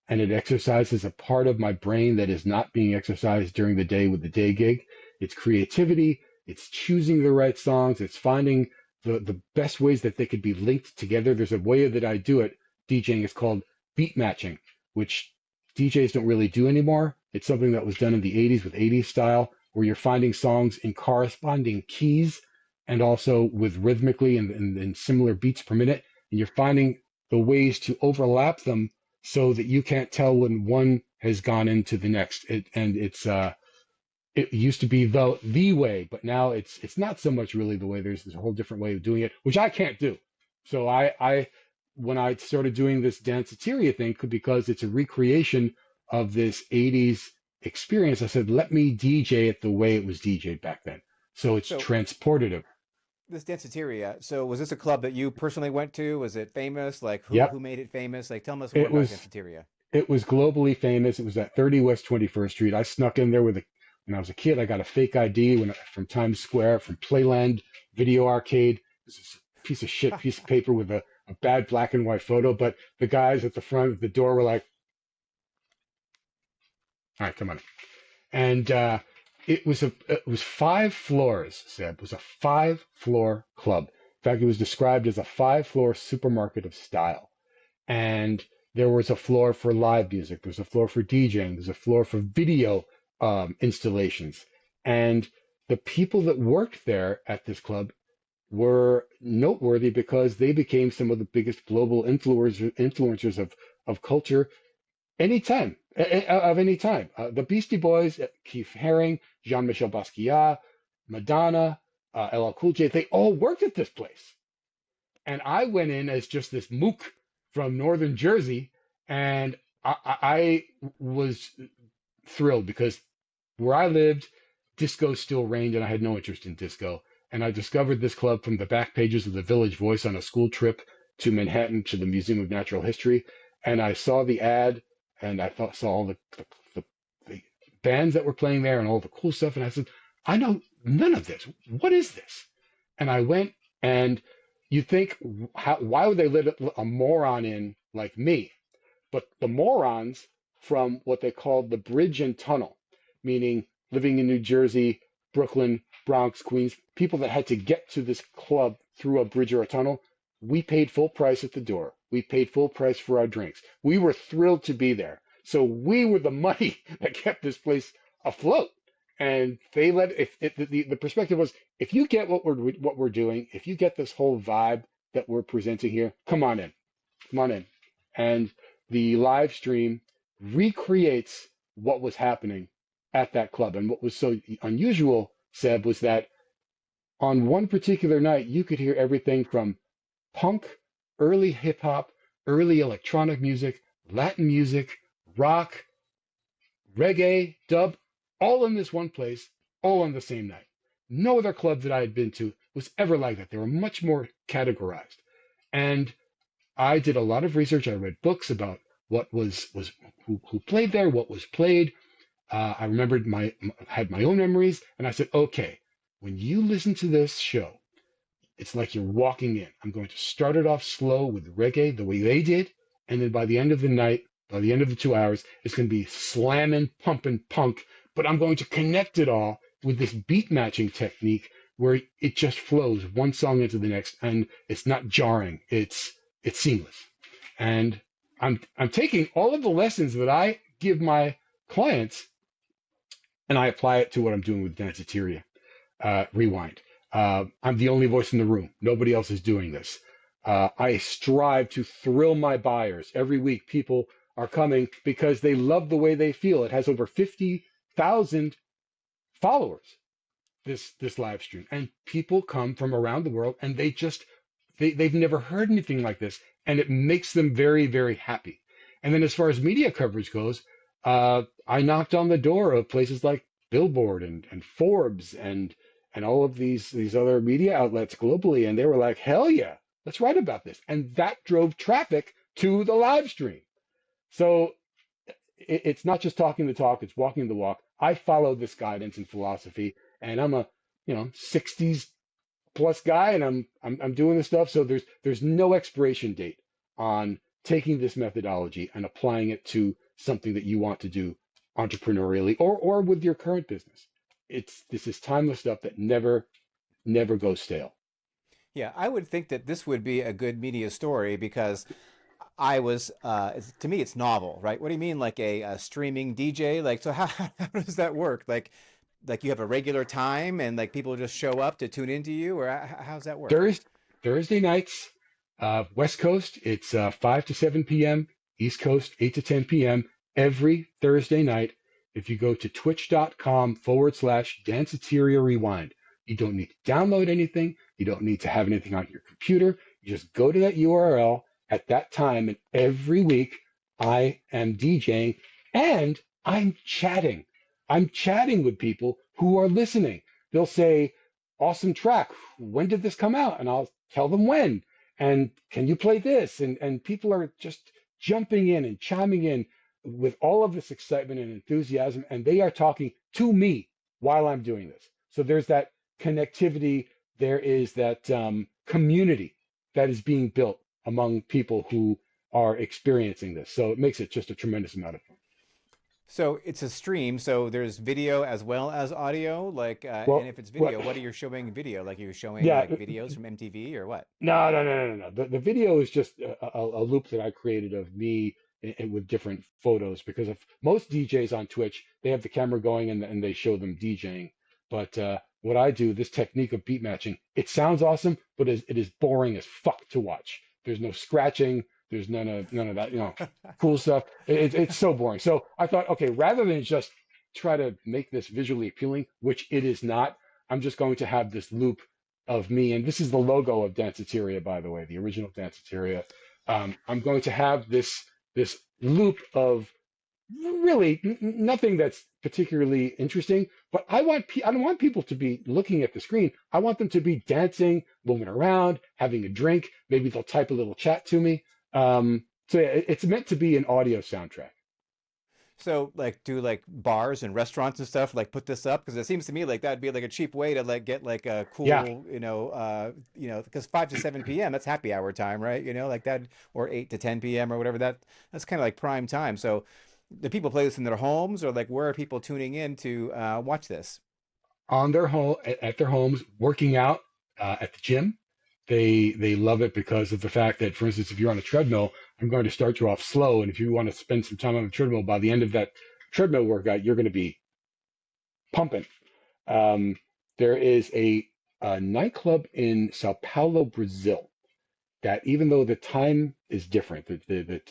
and it exercises a part of my brain that is not being exercised during the day with the day gig. It's creativity, it's choosing the right songs, it's finding the best ways that they could be linked together. There's a way that I do it. DJing is called beat matching, which DJs don't really do anymore. It's something that was done in the 80s with 80s style, where you're finding songs in corresponding keys and also with rhythmically and similar beats per minute. And you're finding the ways to overlap them so that you can't tell when one has gone into the next. It used to be the way, but now it's not so much really the way. There's a whole different way of doing it, which I can't do. So I when I started doing this Danceteria thing, because it's a recreation of this 80s experience, I said, let me DJ it the way it was DJed back then. So it's So transportative. this Danceteria. So was this a club that you personally went to? Was it famous? Like who Yep. made it famous? Like tell us more It about was Danceteria. It was globally famous. It was at 30 West 21st Street. I snuck in there when I was a kid. I got a fake ID from Times Square, from Playland Video Arcade. This is a piece of shit piece of paper with a bad black and white photo. But the guys at the front of the door were like, all right, come on. And it was 5 floors, Seb. It was a 5-floor club. In fact, it was described as a 5-floor supermarket of style. And there was a floor for live music. There's a floor for DJing. There's a floor for video installations. And the people that worked there at this club were noteworthy because they became some of the biggest global influencers of culture anytime, of any time. The Beastie Boys, Keith Haring, Jean-Michel Basquiat, Madonna, LL Cool J, they all worked at this place. And I went in as just this mook from northern Jersey, and I was thrilled because where I lived, disco still reigned, and I had no interest in disco. And I discovered this club from the back pages of the Village Voice on a school trip to Manhattan to the Museum of Natural History, and I saw the ad, and saw all the bands that were playing there and all the cool stuff, and I said, I know none of this. What is this? And I went, and you think, why would they let a moron in like me? But the morons from what they called the bridge and tunnel, meaning living in New Jersey, Brooklyn, Bronx, Queens, people that had to get to this club through a bridge or a tunnel, we paid full price at the door. We paid full price for our drinks. We were thrilled to be there. So we were the money that kept this place afloat. And they if the perspective was, if you get what we're doing, if you get this whole vibe that we're presenting here, come on in. And the live stream recreates what was happening at that club. And what was so unusual, Seb, was that on one particular night, you could hear everything from punk, early hip hop, early electronic music, Latin music, rock, reggae, dub, all in this one place, all on the same night. No other club that I had been to was ever like that. They were much more categorized. And I did a lot of research. I read books about what was who played there, what was played. I remembered had my own memories, and I said, okay, when you listen to this show, It's like you're walking in. I'm going to start it off slow with reggae, the way they did, and then by the end of the night, by the end of the 2 hours, it's going to be slamming, pumping punk. But I'm going to connect it all with this beat matching technique where it just flows one song into the next, and it's not jarring. It's seamless. And I'm taking all of the lessons that I give my clients and I apply it to what I'm doing with Danceteria Rewind. I'm the only voice in the room. Nobody else is doing this. I strive to thrill my buyers. Every week, people are coming because they love the way they feel. It has over 50,000 followers, this live stream. And people come from around the world and they've never heard anything like this. And it makes them very, very happy. And then as far as media coverage goes, I knocked on the door of places like Billboard and Forbes and all of these other media outlets globally, and they were like, "Hell yeah, let's write about this," and that drove traffic to the live stream. So it's not just talking the talk; it's walking the walk. I follow this guidance and philosophy, and I'm a 60s plus guy, and I'm doing this stuff. So there's no expiration date on taking this methodology and applying it to something that you want to do entrepreneurially or with your current business. This is timeless stuff that never goes stale. Yeah, I would think that this would be a good media story because to me, it's novel, right? What do you mean, like a streaming DJ? Like, so how does that work? Like you have a regular time and like people just show up to tune into you, or how's that work? Thursday nights, West Coast, it's 5 to 7 p.m. East Coast, 8 to 10 p.m. every Thursday night. If you go to twitch.com/Danceteria Rewind, you don't need to download anything. You don't need to have anything on your computer. You just go to that URL at that time, and every week I am DJing and I'm chatting. I'm chatting with people who are listening. They'll say, "Awesome track. When did this come out?" And I'll tell them when. And can you play this? And people are just jumping in and chiming in with all of this excitement and enthusiasm, and they are talking to me while I'm doing this. So there's that connectivity. There is that community that is being built among people who are experiencing this. So it makes it just a tremendous amount of fun. So it's a stream, so there's video as well as audio. Like, and Well, if it's what? video, what are you showing video? Like, you're showing Yeah, like videos from MTV or what? no. The video is just a loop that I created of me with different photos because of most DJs on Twitch, they have the camera going and they show them DJing. But what I do, this technique of beat matching, it sounds awesome, but it is boring as fuck to watch. There's no scratching. There's none of that, cool stuff. It's so boring. So I thought, okay, rather than just try to make this visually appealing, which it is not, I'm just going to have this loop of me, and this is the logo of Danceteria, by the way, the original Danceteria. I'm going to have this loop of really nothing that's particularly interesting, but I don't want people to be looking at the screen. I want them to be dancing, moving around, having a drink. Maybe they'll type a little chat to me. So yeah, it's meant to be an audio soundtrack. So like do like bars and restaurants and stuff like put this up because it seems to me like that'd be like a cheap way to like get like a Yeah, cool because 5 to 7 p.m. that's happy hour time, right? Like that, or 8 to 10 p.m. or whatever, that's kind of like prime time. So the people play this in their homes, or like where are people tuning in to watch this? on their home at their homes, working out at the gym. They love it because of the fact that, for instance, if you're on a treadmill, I'm going to start you off slow, and if you want to spend some time on the treadmill, by the end of that treadmill workout, you're going to be pumping. Um, there is a nightclub in Sao Paulo, Brazil, that even though the time is different, the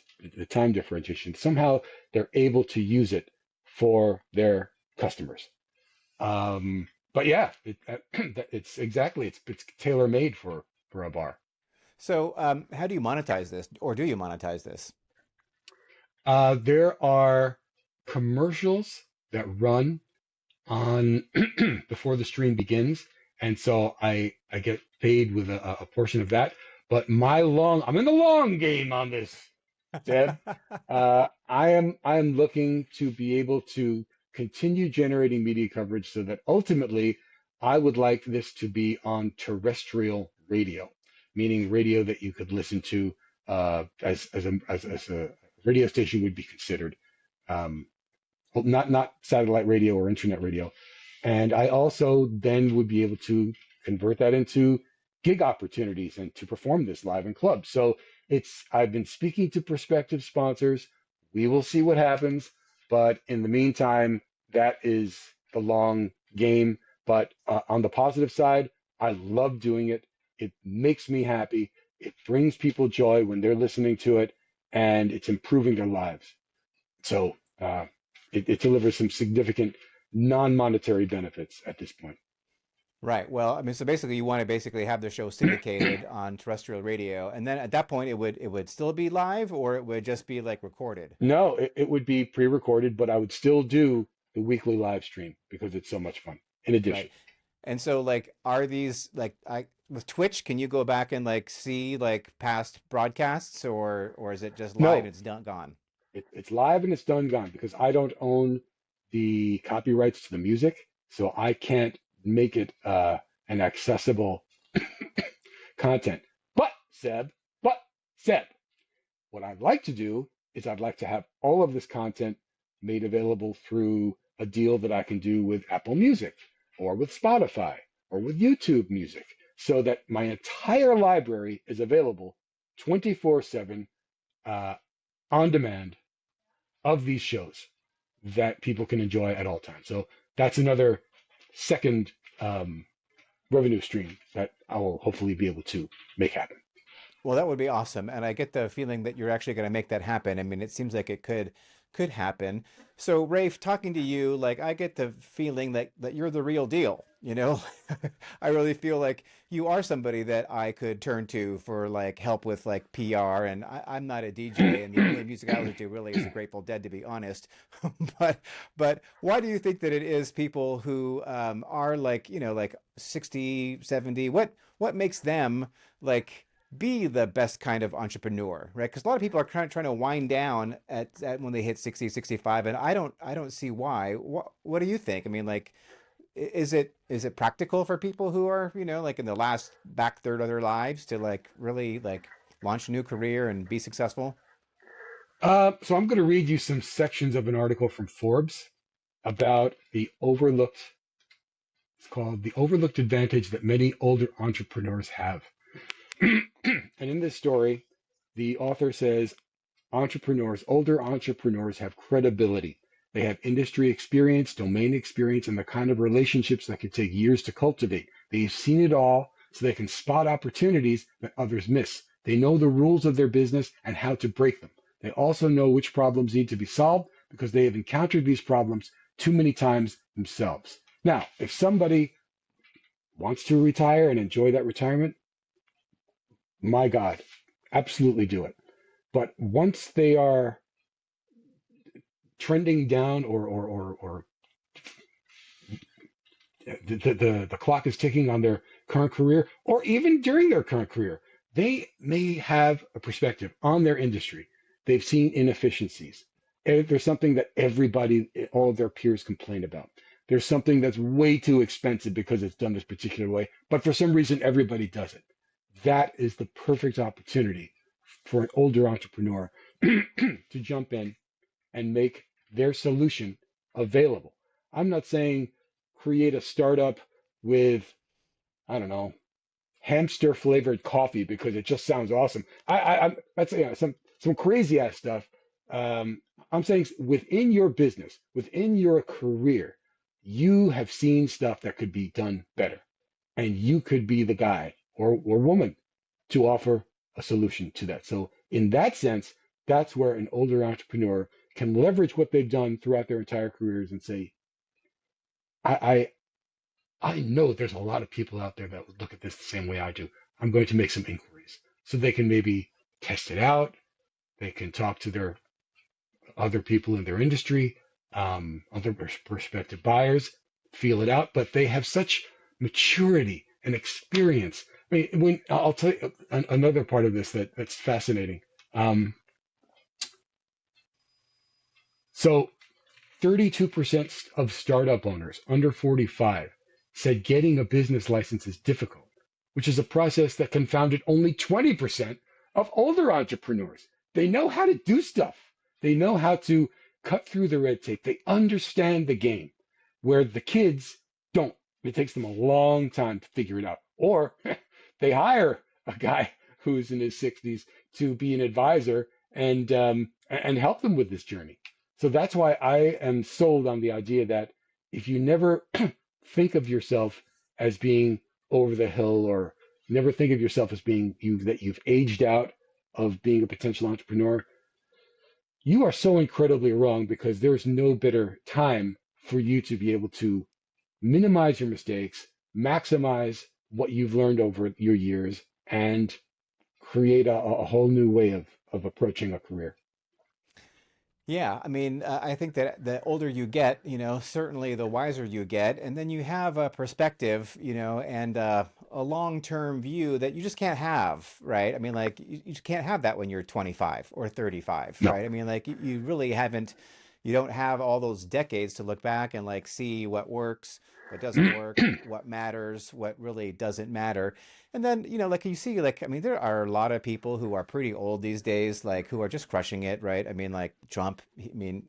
time differentiation, somehow they're able to use it for their customers. But yeah, it's exactly it's tailor made for a bar. So how do you monetize this, or do you monetize this? There are commercials that run on before the stream begins, and so I get paid with a portion of that. But I'm in the long game on this, Deb. I am looking to be able to continue generating media coverage so that ultimately I would like this to be on terrestrial radio, meaning radio that you could listen to as a radio station would be considered. Um, not satellite radio or internet radio. And I also then would be able to convert that into gig opportunities and to perform this live in clubs. So I've been speaking to prospective sponsors. We will see what happens. But in the meantime, that is the long game. But on the positive side, I love doing it. It makes me happy. It brings people joy when they're listening to it, and it's improving their lives. So it delivers some significant non-monetary benefits at this point. Right. Well, I mean, so basically, you want to basically have the show syndicated on terrestrial radio, and then at that point, it would still be live, or it would just be like recorded. No, it would be pre-recorded, but I would still do the weekly live stream because it's so much fun. In addition, Right. And so, like, are these like I with Twitch? Can you go back and like see like past broadcasts, or is it just live and no, it's done gone? it's live and it's done gone because I don't own the copyrights to the music, so I can't make it an accessible content. But Seb, but Seb, what I'd like to do is I'd like to have all of this content made available through a deal that I can do with Apple Music or with Spotify or with YouTube Music so that my entire library is available 24/7 uh, on demand of these shows that people can enjoy at all times. So that's another second revenue stream that I will hopefully be able to make happen. Well, that would be awesome. And I get the feeling that you're actually going to make that happen. I mean, it seems like it could happen. So, Rafe, talking to you, like I get the feeling that you're the real deal, you know? I really feel like you are somebody that I could turn to for like help with like PR, and I'm not a DJ, and the only music I listen to really is the Grateful Dead, to be honest. But why do you think that it is people who are like, like 60, 70? What makes them like be the best kind of entrepreneur, right? Because a lot of people are trying to wind down at when they hit 60, 65, and I don't see why. What do you think? I mean, like, is it practical for people who are, like in the last back third of their lives to like really like launch a new career and be successful? So I'm going to read you some sections of an article from Forbes about the overlooked, it's called The Overlooked Advantage That Many Older Entrepreneurs Have. And in this story, the author says older entrepreneurs have credibility. They have industry experience, domain experience, and the kind of relationships that can take years to cultivate. They've seen it all, so they can spot opportunities that others miss. They know the rules of their business and how to break them. They also know which problems need to be solved because they have encountered these problems too many times themselves. Now, if somebody wants to retire and enjoy that retirement, my God, absolutely do it. But once they are trending down or the clock is ticking on their current career, or even during their current career, they may have a perspective on their industry. They've seen inefficiencies. There's something that everybody, all of their peers complain about. There's something that's way too expensive because it's done this particular way, but for some reason, everybody does it. That is the perfect opportunity for an older entrepreneur to jump in and make their solution available. I'm not saying create a startup with, I don't know, hamster flavored coffee because it just sounds awesome. I'm that's some crazy ass stuff. I'm saying within your business, within your career, you have seen stuff that could be done better, and you could be the guy or woman to offer a solution to that. So in that sense, that's where an older entrepreneur can leverage what they've done throughout their entire careers and say, I I know there's a lot of people out there that would look at this the same way I do. I'm going to make some inquiries so they can maybe test it out. They can talk to their other people in their industry, other prospective buyers, feel it out. But they have such maturity and experience. I mean, when I'll tell you another part of this that's fascinating. Um, so 32% of startup owners under 45 said getting a business license is difficult. which is a process that confounded only 20% of older entrepreneurs. They know how to do stuff. They know how to cut through the red tape. They understand the game, where the kids don't. It takes them a long time to figure it out. Or they hire a guy who's in his 60s to be an advisor and help them with this journey. So that's why I am sold on the idea that if you never think of yourself as being over the hill, or never think of yourself as being that you've aged out of being a potential entrepreneur, you are so incredibly wrong, because there's no better time for you to be able to minimize your mistakes, maximize what you've learned over your years, and create a whole new way of approaching a career. Yeah, I mean, I think that the older you get, certainly the wiser you get, and then you have a perspective, and a long-term view that you just can't have, right? I mean, like you just can't have that when you're 25 or 35, No. right? I mean, like you really haven't, you don't have all those decades to look back and like see what works, what doesn't work, what matters, what really doesn't matter. And then, like you see, like, I mean, there are a lot of people who are pretty old these days, like who are just crushing it, right? I mean, like Trump, I mean,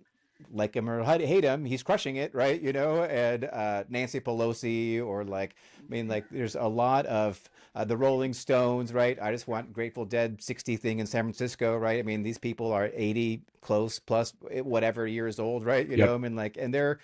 like him or hate him, he's crushing it, right? And Nancy Pelosi, or like, I mean, like there's a lot of the Rolling Stones, right? I just want Grateful Dead 60 thing in San Francisco, right? I mean, these people are 80 close plus whatever years old, right? Yep. I mean, like, and they're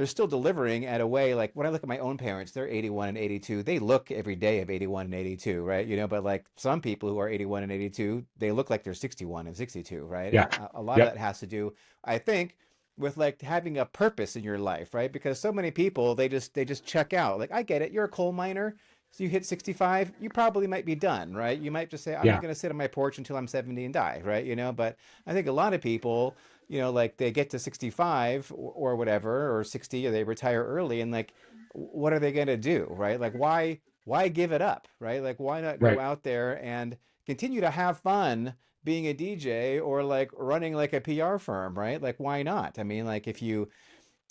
still delivering at a way, like when I look at my own parents, they're 81 and 82. They look every day of 81 and 82, right? But like some people who are 81 and 82, they look like they're 61 and 62, right? Yeah. And a lot of Yep. that has to do, I think, with like having a purpose in your life, right? Because so many people, they just check out. Like, I get it. You're a coal miner. So you hit 65, you probably might be done, right? You might just say, I'm Yeah. going to sit on my porch until I'm 70 and die, right? But I think a lot of people, like they get to 65 or whatever, or 60, or they retire early, and like, what are they going to do, right? Like, why give it up, right? Like, why not go Right. out there and continue to have fun being a DJ, or like running like a PR firm, right? Like, why not? I mean, like if you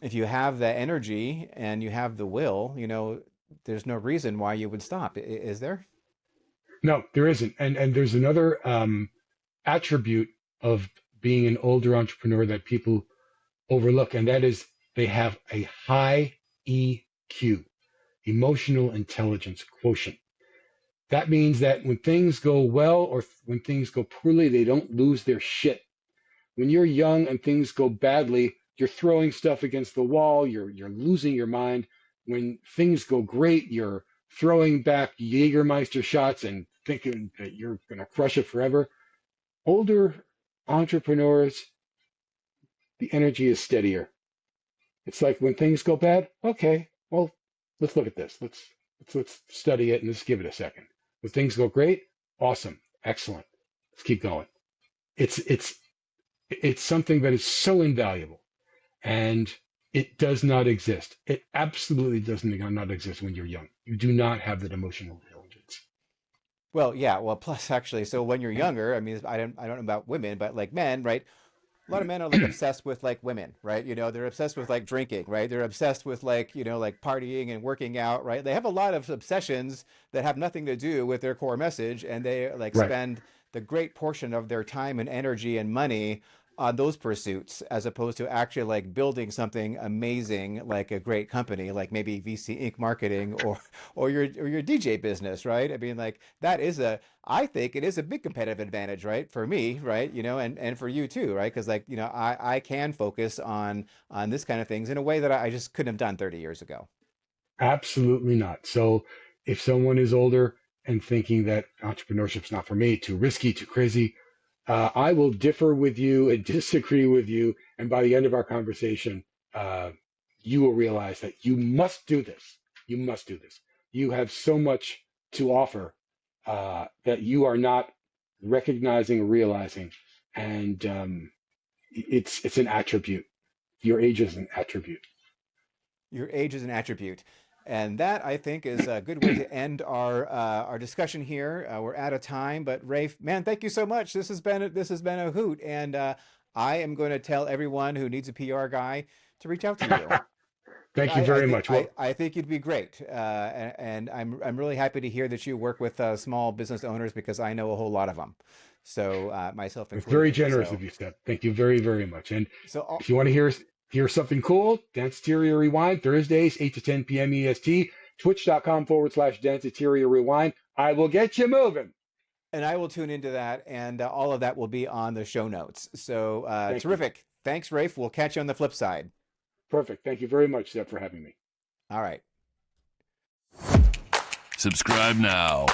have the energy and you have the will, there's no reason why you would stop. Is there? No, there isn't. And there's another attribute of being an older entrepreneur that people overlook, and that is they have a high EQ, emotional intelligence quotient. That means that when things go well, or when things go poorly, they don't lose their shit. When you're young and things go badly, you're throwing stuff against the wall, you're losing your mind. When things go great, you're throwing back Jägermeister shots and thinking that you're going to crush it forever. Older entrepreneurs, the energy is steadier. It's like when things go bad, okay, well, let's look at this. Let's study it and let's give it a second. When things go great, awesome, excellent. Let's keep going. It's something that is so invaluable, and it does not exist. It absolutely does not exist when you're young. You do not have that emotional intelligence. Well, yeah. Well, plus actually, so when you're younger, I mean, I don't know about women, but like men, right? A lot of men are like obsessed with like women, right? They're obsessed with like drinking, right? They're obsessed with like, like partying and working out, right? They have a lot of obsessions that have nothing to do with their core message, and they like Right. spend the great portion of their time and energy and money on those pursuits, as opposed to actually like building something amazing, like a great company, like maybe VC Inc. marketing, or your DJ business, right? I mean, like that is I think it is a big competitive advantage, right? For me, right? And for you too, right? Because like, I can focus on this kind of things in a way that I just couldn't have done 30 years ago. Absolutely not. So if someone is older and thinking that entrepreneurship's not for me, too risky, too crazy, I will differ with you and disagree with you. And by the end of our conversation, uh, you will realize that you must do this. You must do this. You have so much to offer that you are not recognizing or realizing, and it's an attribute. Your age is an attribute. Your age is an attribute. And that, I think, is a good way to end our discussion here. We're out of time, but Rafe, man, thank you so much. This has been a hoot, and I am going to tell everyone who needs a PR guy to reach out to you. Thank you very much. Well, I think you'd be great, and I'm really happy to hear that you work with small business owners because I know a whole lot of them, so myself it's very included. generous of you, Seb. Thank you very, very much. And So if you want to hear something cool, Danceteria Rewind, Thursdays, 8 to 10 p.m. EST, twitch.com/Danceteria Rewind. I will get you moving. and I will tune into that, and all of that will be on the show notes. So Thank you. terrific. Thanks, Rafe. We'll catch you on the flip side. Perfect. Thank you very much, Seb, for having me. All right. Subscribe now.